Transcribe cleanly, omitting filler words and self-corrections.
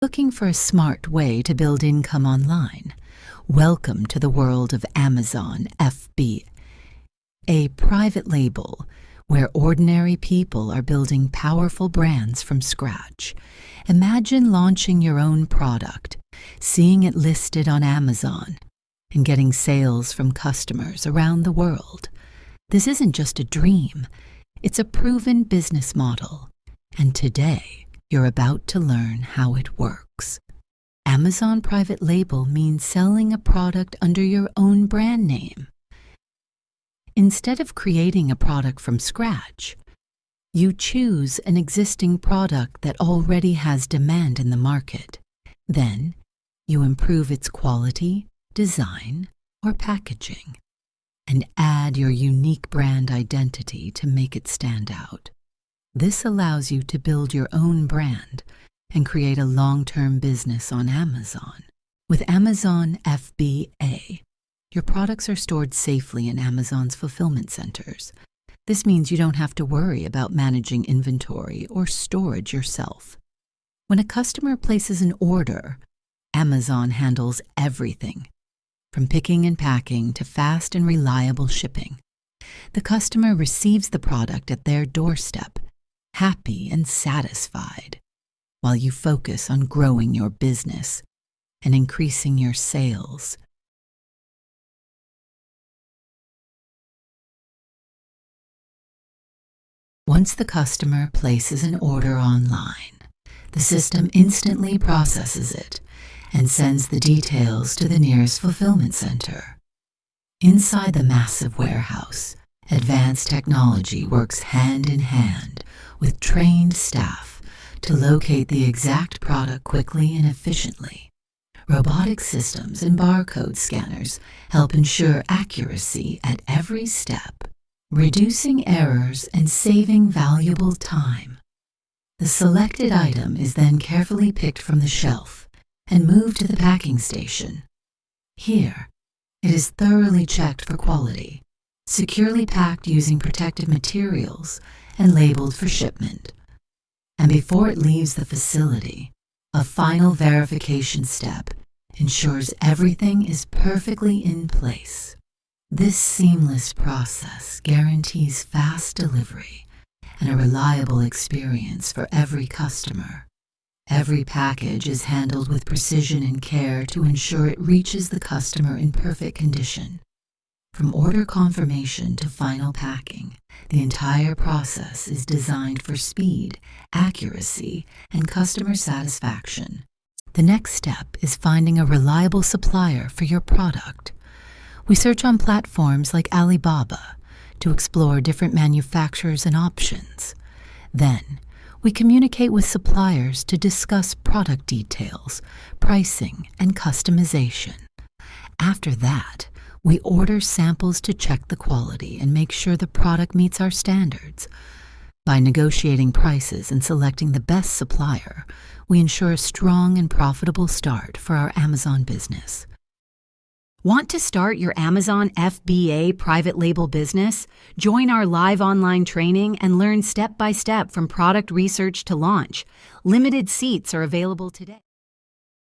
Looking for a smart way to build income online? Welcome to the world of Amazon FBA, a private label where ordinary people are building powerful brands from scratch. Imagine launching your own product, seeing it listed on Amazon, and getting sales from customers around the world. This isn't just a dream, it's a proven business model. And today, you're about to learn how it works. Amazon Private Label means selling a product under your own brand name. Instead of creating a product from scratch, you choose an existing product that already has demand in the market. Then, you improve its quality, design, or packaging, and add your unique brand identity to make it stand out. This allows you to build your own brand and create a long-term business on Amazon. With Amazon FBA, your products are stored safely in Amazon's fulfillment centers. This means you don't have to worry about managing inventory or storage yourself. When a customer places an order, Amazon handles everything, from picking and packing to fast and reliable shipping. The customer receives the product at their doorstep, happy and satisfied, while you focus on growing your business and increasing your sales. Once the customer places an order online, the system instantly processes it and sends the details to the nearest fulfillment center. Inside the massive warehouse, advanced technology works hand in hand with trained staff to locate the exact product quickly and efficiently. Robotic systems and barcode scanners help ensure accuracy at every step, reducing errors and saving valuable time. The selected item is then carefully picked from the shelf and moved to the packing station. Here, it is thoroughly checked for quality, securely packed using protected materials, and labeled for shipment. And before it leaves the facility, a final verification step ensures everything is perfectly in place. This seamless process guarantees fast delivery and a reliable experience for every customer. Every package is handled with precision and care to ensure it reaches the customer in perfect condition. From order confirmation to final packing, the entire process is designed for speed, accuracy, and customer satisfaction. The next step is finding a reliable supplier for your product. We search on platforms like Alibaba to explore different manufacturers and options. Then, we communicate with suppliers to discuss product details, pricing, and customization. After that, we order samples to check the quality and make sure the product meets our standards. By negotiating prices and selecting the best supplier, we ensure a strong and profitable start for our Amazon business. Want to start your Amazon FBA private label business? Join our live online training and learn step by step from product research to launch. Limited seats are available today.